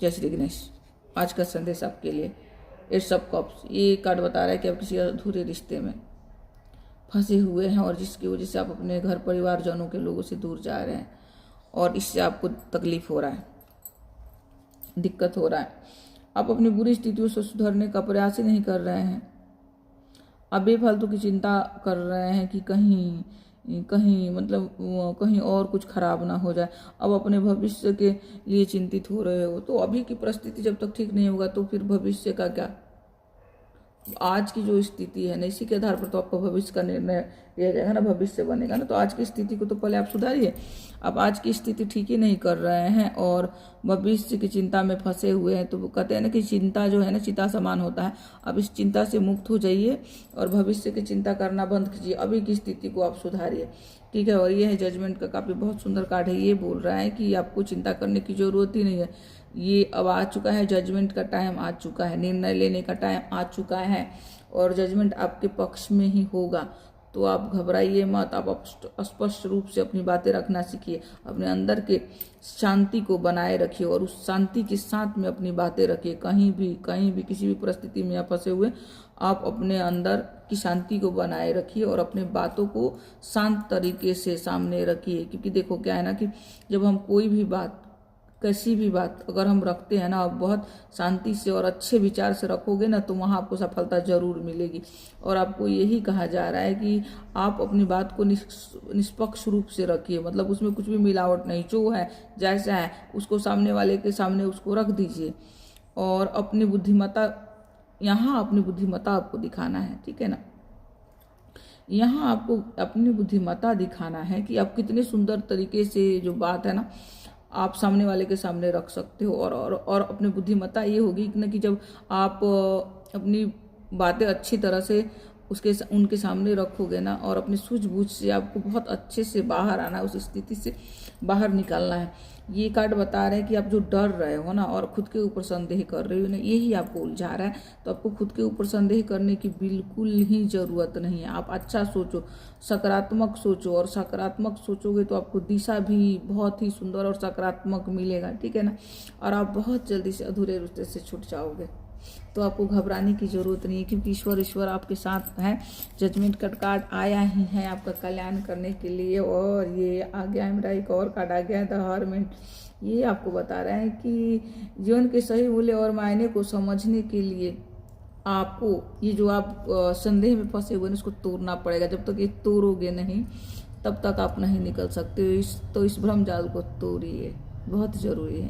जय श्री गणेश। आज का संदेश आपके लिए एट्स ऑफ कप्स। ये कार्ड बता रहा है कि आप किसी अधूरे रिश्ते में फंसे हुए हैं और जिसकी वजह से आप अपने घर परिवारजनों के लोगों से दूर जा रहे हैं और इससे आपको तकलीफ हो रहा है, दिक्कत हो रहा है। आप अपनी बुरी स्थितियों से सुधरने का प्रयास ही नहीं कर रहे हैं। आप बेफालतू की चिंता कर रहे हैं कि कहीं कहीं और कुछ खराब ना हो जाए। अब अपने भविष्य के लिए चिंतित हो रहे हो। तो अभी की परिस्थिति जब तक ठीक नहीं होगा तो फिर भविष्य का क्या। आज की जो स्थिति है ना, इसी के आधार पर तो आपका भविष्य का निर्णय लिया जाएगा ना, भविष्य बनेगा ना। तो आज की स्थिति को तो पहले आप सुधारिए। आप आज की स्थिति ठीक ही नहीं कर रहे हैं और भविष्य की चिंता में फंसे हुए हैं। तो वो कहते हैं ना कि चिंता जो है ना चिता समान होता है। अब इस चिंता से मुक्त हो जाइए और भविष्य की चिंता करना बंद कीजिए। अभी की स्थिति को आप सुधारिए, ठीक है। और ये है जजमेंट का काफ़ी बहुत सुंदर कार्ड है। ये बोल रहा है कि आपको चिंता करने की जरूरत ही नहीं है। ये अब आ चुका है, जजमेंट का टाइम आ चुका है, निर्णय लेने का टाइम आ चुका है और जजमेंट आपके पक्ष में ही होगा। तो आप घबराइए मत। आप स्पष्ट रूप से अपनी बातें रखना सीखिए। अपने अंदर के शांति को बनाए रखिए और उस शांति के साथ में अपनी बातें रखिए। कहीं भी किसी भी परिस्थिति में आप फंसे हुए, आप अपने अंदर की शांति को बनाए रखिए और अपने बातों को शांत तरीके से सामने रखिए। क्योंकि देखो क्या है ना कि जब हम कोई भी बात, कैसी भी बात अगर हम रखते हैं ना, आप बहुत शांति से और अच्छे विचार से रखोगे ना, तो वहाँ आपको सफलता जरूर मिलेगी। और आपको यही कहा जा रहा है कि आप अपनी बात को निष्पक्ष रूप से रखिए। मतलब उसमें कुछ भी मिलावट नहीं, जो है जैसा है उसको सामने वाले के सामने उसको रख दीजिए और अपनी बुद्धिमत्ता, यहाँ अपनी बुद्धिमत्ता आपको दिखाना है, ठीक है ना। यहाँ आपको अपनी बुद्धिमत्ता दिखाना है कि आप कितने सुंदर तरीके से जो बात है ना आप सामने वाले के सामने रख सकते हो। और अपनी बुद्धिमत्ता ये होगी कि जब आप अपनी बातें अच्छी तरह से उनके सामने रखोगे ना और अपनी सूझबूझ से आपको बहुत अच्छे से बाहर आना है, उस स्थिति से बाहर निकालना है। ये कार्ड बता रहे हैं कि आप जो डर रहे हो ना और खुद के ऊपर संदेह कर रहे हो ना, यही आपको उलझा रहा है। तो आपको खुद के ऊपर संदेह करने की बिल्कुल ही जरूरत नहीं है। आप अच्छा सोचो, सकारात्मक सोचो और सकारात्मक सोचोगे तो आपको दिशा भी बहुत ही सुंदर और सकारात्मक मिलेगा, ठीक है ना। और आप बहुत जल्दी से अधूरे रिश्ते से छूट जाओगे। तो आपको घबराने की जरूरत नहीं है क्योंकि ईश्वर आपके साथ है। जजमेंट का कार्ड आया ही है आपका कल्याण करने के लिए। और ये आ गया है, मेरा एक और कार्ड आ गया है, द हर्मिट। ये आपको बता रहा है कि जीवन के सही मूल्य और मायने को समझने के लिए आपको ये जो आप संदेह में फंसे हुए हैं उसको तोड़ना पड़ेगा। जब तक ये तोड़ोगे नहीं तब तक आप नहीं निकल सकते। तो इस भ्रम जाल को तोड़िए, बहुत जरूरी है।